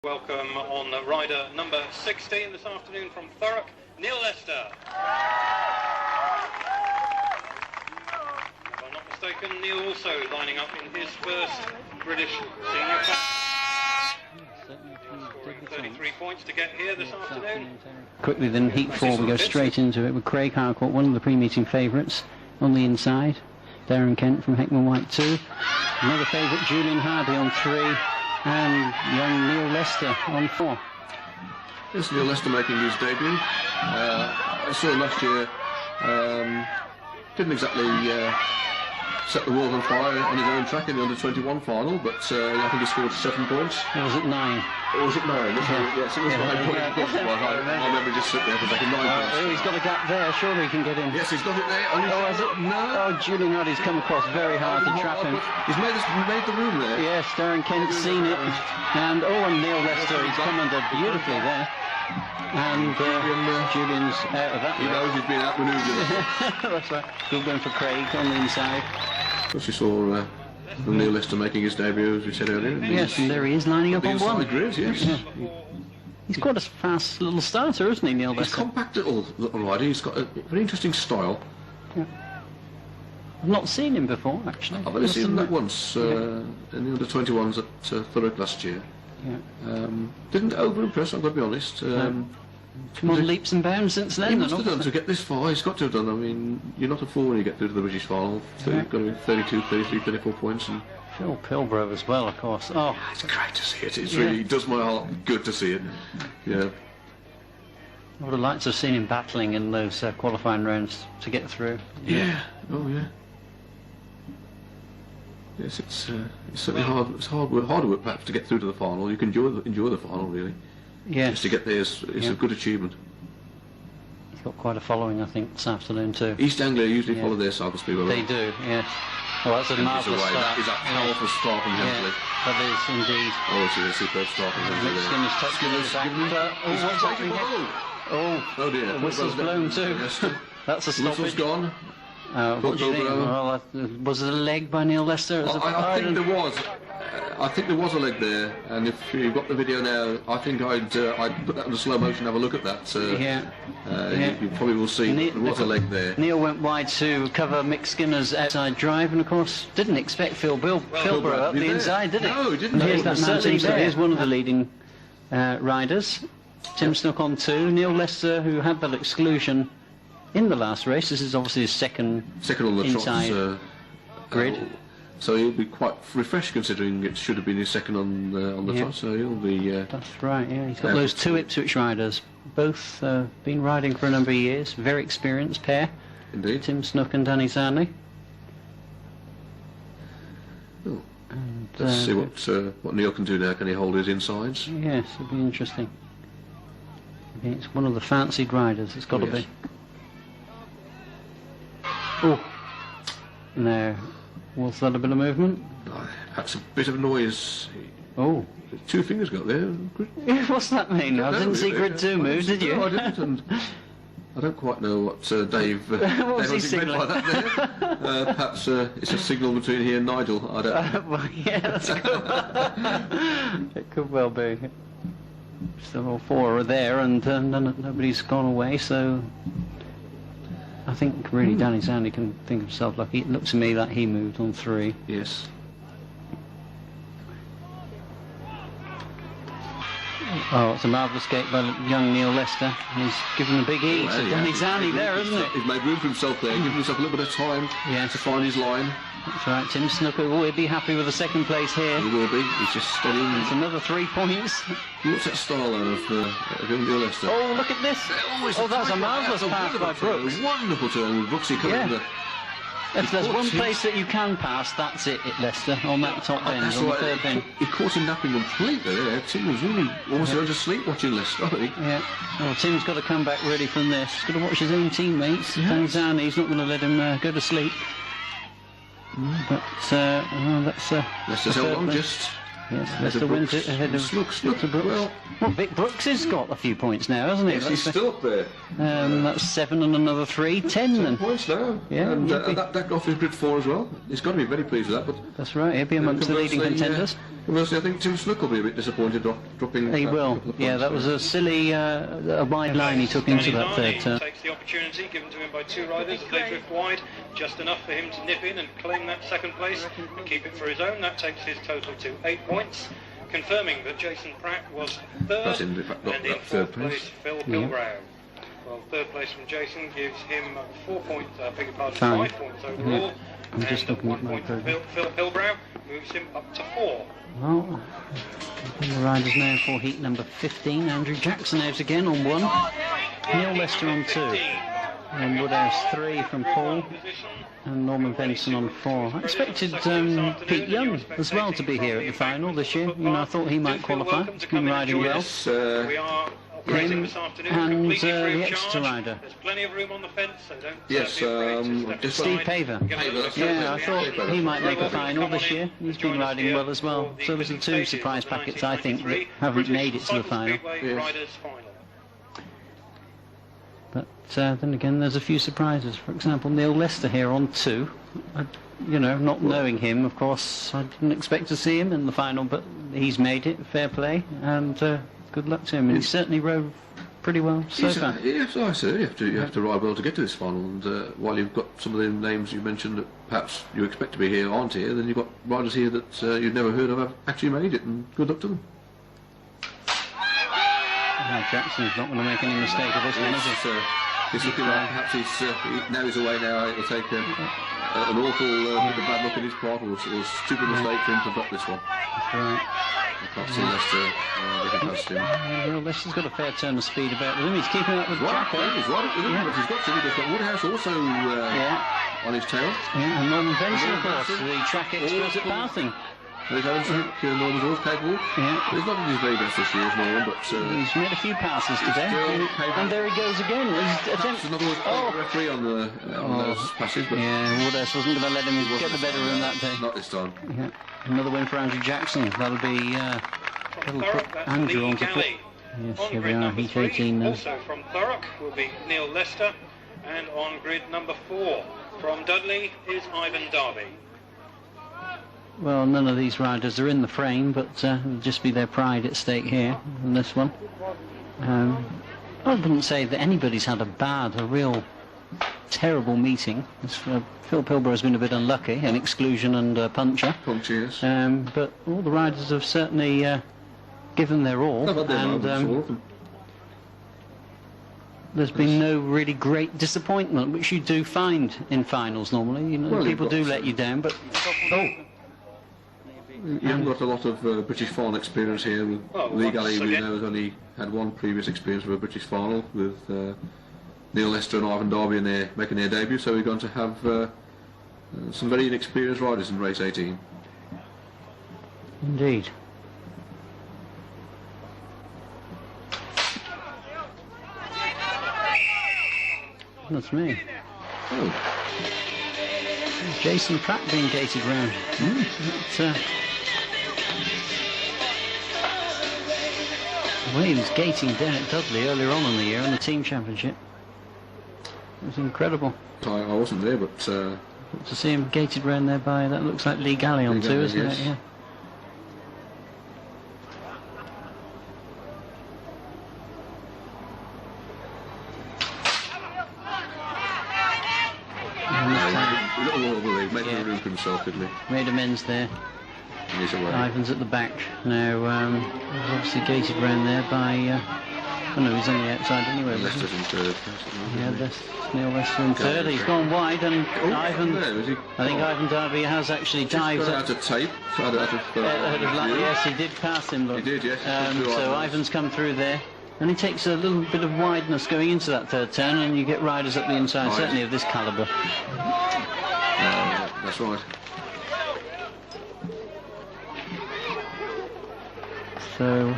Welcome on rider number 16 this afternoon from Thurrock, Neil Lester. If I'm not mistaken, Neil also lining up in his first British senior scoring 33 points to get here this afternoon. Quickly then, heat 4, we go straight into it with Craig Harcourt, one of the pre-meeting favourites on the inside. Darren Kent from Heckman White 2. Another favourite, Julian Hardy on 3. And young Neil Lester on 4. Yes, Neil Lester making his debut. I saw him last year. Didn't exactly set the world on fire on his own track in the under-21 final, but I think he scored 7 points. Or was it 9? Or was it 9? Yes, it was 9 points. My memory just slipped there for a second. 9 points. Oh, he's got a gap there. Surely he can get in. Yes, he's got it there. Oh, is it? No. Oh, Julian Hardy's come across very hard to trap him. He's made the room there. Yes, Darren Kent's seen it. And Neil Lester, he's come under beautifully there. And Julian's out of that. He knows he's been outmanoeuvred. That's right. Good going for Craig on the inside. Of course, you saw Neil Lester making his debut, as we said earlier. Yes, and there he is lining up on 1. Grid, yes. Yeah. He's quite a fast little starter, isn't he, Neil Lester? He's compact little rider. He's got a very interesting style. Yeah. I've not seen him before, actually. I've only seen him that once in the under-21s at Thurrock last year. Yeah. Didn't over-impress, I've got to be honest. Come on, leaps and bounds since then. He must have done to get this far. He's got to have done. I mean, you're not a fool when you get through to the British final. You've got to be 32, 33, 34 points. And Phil Pilbrow as well, of course. Oh, it's great to see it. It really does my heart good to see it. Yeah. I would have liked to have seen him battling in those qualifying rounds to get through. Yeah. Oh, yeah. Yes, it's certainly hard. It's harder work perhaps to get through to the final. You can enjoy the final really. Yes. Just to get there is a good achievement. He's got quite a following, I think, this afternoon too. East Anglia usually follow their cycle speed. They do, yes. Well, that's a marvellous start. That is a powerful start from Hemsley. That is indeed. Oh, it's a superb start from Hemsley. Skinner's touching the back. What's happening here? Oh dear. The whistle's blown too. That's a stoppage. Whistle's gone. What do you think? Well, was it a leg by Neil Lester? I think there was. I think there was a leg there, and if you've got the video now, I think I'd put that into slow motion and have a look at that. You probably will see there was a leg there. Neil went wide to cover Mick Skinner's outside drive, and of course didn't expect Phil Pilbrow up the inside, did he? No, he didn't. And here's that man, here's one of the leading riders. Tim Snook on 2. Neil Lester, who had that exclusion in the last race. This is obviously his second on the inside grid. So he'll be quite refreshed considering it should have been his second on the trot. So he'll be. That's right. Yeah, he's got those 2 Ipswich riders, both been riding for a number of years. Very experienced pair. Indeed. Tim Snook and Danny Zanley. Oh. Let's see what Neil can do now. Can he hold his insides? Yes, it'll be interesting. It's one of the fancied riders. It's got to be. Oh, no. Was that a bit of movement? That's a bit of noise. Oh. 2 fingers got there. What's that mean? I didn't see Grid 2 move, did you? No, I didn't. And I don't quite know what Dave what was he signaling? By that there. Perhaps it's a signal between he and Nigel. I don't know. Well, yeah, that's cool. It could well be. Still all 4 are there, and nobody's gone away, so I think really Danny Zanley can think of himself lucky. It looks to me like he moved on 3. Yes. Oh, it's a marvellous skate by young Neil Lester. He's given a big E to Danny Zanley there, isn't it? He's made room for himself there, given himself a little bit of time to find his line. That's right. Tim Snook will be happy with the 2nd place here. He will be. He's just steadying. It's another 3 points. What's that style of Neil Lester? Oh, look at this. That's a marvellous pass by Brooks. Wonderful turn with Brooksy coming the. If there's one place that you can pass, that's it, Lester, on that top end, on the 3rd end. He caught him napping completely there. Tim was really almost going to sleep watching Lester, I think. Yeah. Well, Tim's got to come back ready from this. He's got to watch his own teammates. Danny Zanley's not going to let him go to sleep. But that's Lester's held on just. Yes, Lester wins it ahead of Brooks. Well, Vic Brooks has got a few points now, hasn't he? Yes, he's still up there. That's 7 and another 3, 10 then. 10 points now. Yeah, and that got off his grid 4 as well. He's got to be very pleased with that. But that's right. He'll be amongst the leading contenders. Conversely, I think Tim Snook will be a bit disappointed dropping. He a will. couple of Yeah, points that was there. a silly, a wide line he took into that third turn. Takes the opportunity given to him by two riders as they drift wide, just enough for him to nip in and claim that second place and keep it for his own. That takes his total to 8 points, confirming that Jason Pratt was third, That's in fact got and in that third fourth place. place Phil Pilbrow. Well, third place from Jason gives him 4 points, beg your pardon, Fine. 5 points overall, I'm just and looking 1 at my point for program. Phil Pilbrow moves him up to 4. Well, the riders now for heat number 15. Andrew Jackson out again on 1. Neil Lester on 2. And Woodhouse 3 from Paul. And Norman Benson on 4. I expected Pete Young as well to be here at the final this year. You know, I thought he might qualify. He's been riding well. Yes, We are operating Him this afternoon and completely free the of Exeter charge. rider. There's plenty of room on the fence, so don't Yes, be afraid to step just Steve aside. Paver. Give a look Yeah, at I the thought action. he might make a Well, final come this on year. in. He's Join been us riding here well as well. for the So there's the closing two stages surprise of the packets, I think, that 1993 haven't British made it to the Cycle final. Speedway Yes. Riders Final. But then again, there's a few surprises. For example, Neil Lester here on 2. You know, not knowing him, of course, I didn't expect to see him in the final, but he's made it. Fair play, and good luck to him. And he certainly rode pretty well so far. Yes, I say you have to ride well to get to this final. And while you've got some of the names you mentioned that perhaps you expect to be here aren't here, then you've got riders here that you've never heard of have actually made it, and good luck to them. Jackson's not going to make any mistake of this one, is he? He's looking like perhaps now he's away now. It'll take an awful bit of bad luck on his part, or stupid mistake for him to drop this one. That's right. I can't see Lester getting past him. Well, Lester's got a fair turn of speed about with him. He's keeping up with Right, Jacko. he's right up with him, Yeah. but he's got to because he's got Woodhouse also Yeah, on his tail. yeah, and Norman Benson, of Norman course, Benson. the track expert at Bathing. He's having some Norman's always capable. Yeah. He's not in his very best this year, Norman, but He's made a few passes today, still capable. and there he goes again. He's perhaps another referee on those passes, but Yeah, Woodhouse wasn't going to let him wasn't get the better of him that day. not this time. Yeah. Another win for Andrew Jackson. That'll be that'll put Thurrock, that's Andrew Lee onto Galley. Yes, On here we grid are, number heat 3, 18 now. also from Thurrock will be Neil Lester, and on grid number 4 from Dudley is Ivan Darby. Well, none of these riders are in the frame, but it'll just be their pride at stake here in this one. I wouldn't say that anybody's had a real terrible meeting. Phil Pilbrow has been a bit unlucky, an exclusion and a puncture. Punctures. But all the riders have certainly given their all, I've had their and moments, all of them. there's been no really great disappointment, which you do find in finals normally. You know, Well, people you've do got let you down, but You haven't got a lot of British final experience here. With Oh, Lee once Galley, we again. know, has only had one previous experience of a British final with Neil Lester and Ivan Darby in making their debut, so we're going to have some very inexperienced riders in race 18. indeed. That's me. Oh, Jason Pratt being gated round. Well, he was gating down at Dudley earlier on in the year in the team championship. It was incredible I wasn't there, but to see him gated round there by, that looks like Lee Galley on Lee two, Galley, isn't yes. it? Yeah. And this time, a little over there, making Yeah. room for himself, didn't he? made amends there. And he's away. Ivan's at the back now. He's obviously gated round there by. Oh no, he's on the outside anyway. wasn't Lester's in third. he? Yeah, that's Neil Lester in third. He's gone wide, and Ivan. There, is he? I think Ivan Darby has actually dived Got up out of tape. Out of ahead of Lally. Yes, he did pass him. Look. He did, yes. So Ivan's come through there. And he takes a little bit of wideness going into that third turn, and you get riders up the inside, Right. certainly of this calibre. That's right. So,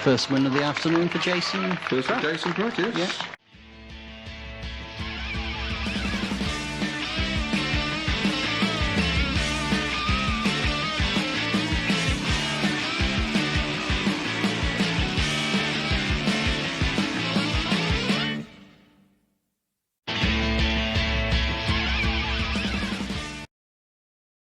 first win of the afternoon for Jason. First for Jason Pratt, yes. Yeah.